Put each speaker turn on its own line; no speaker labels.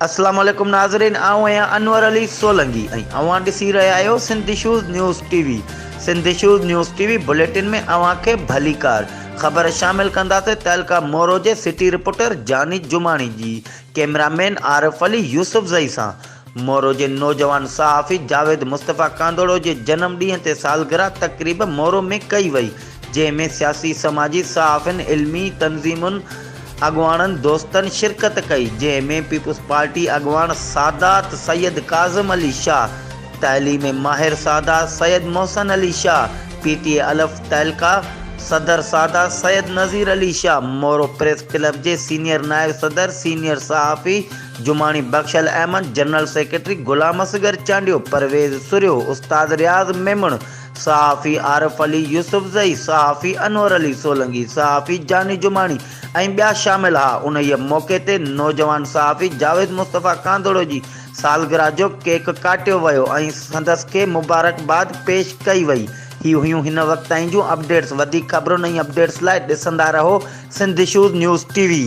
अस्सलाम वालेकुम नाज़रीन, आऊं आहियां अनवर अली सोलंकी ऐं अवां ॾिसी रहिया आहियो Sindh issues news TV. Sindh issues news TV bulletin में अवां खे भली कार ख़बर शामिल कंदासीं। तहलका मोरो जे सिटी रिपोर्टर जानी जुमानी जी कैमरामैन आरिफ अली यूसुफज़ई सां मोरो जे नौजवान सहाफ़ी जावेद मुस्तफ़ा कांदोड़ो जे जनम ॾींहं ते सालगिरह तक़रीब मोरो में कई वई, जंहिंमें सियासी समाजी सहाफ़िन इल्मी तंज़ीमुनि अगवाननि दोस्तनि शिरकत कई, जंहिंमें पीपुल्स पार्टी अगवान सादात सैयद काज़िम अली शाह, तइलीम माहिर सादात सैयद मोहसन अली शाह, PTA अलफ तहलका सदर सादात सैयद नज़ीर अली शाह, मोरो प्रेस क्लब जे सीनियर नायब सदर सीनियर सहाफ़ी जुमानी बख्शल अहमद, जनरल सेक्रेटरी गुलाम असगर चांडियो, परवेज़ सुरियो, उस्ताद रियाज़ मेमण, सहाफ़ी आरिफ अली यूसुफज़ई, सहाफ़ी अनवर अली सोलंकी, सहाफ़ी जानी जुमानी ऐं ॿिया शामिल हा। उन मौक़े ते नौजवान सहाफ़ी जावेद मुस्तफ़ा कांदोड़ो जी सालगिरह जो केक काटियो वियो ऐं संदसि खे मुबारकबाद पेश कई वई। ही हुयूं हिन वक़्त ताईं जूं अपडेट्स। वधीक ख़बरुनि ऐं अपडेट्स लाइ ॾिसंदा रहो सिंध इशूज़ न्यूज़ टीवी।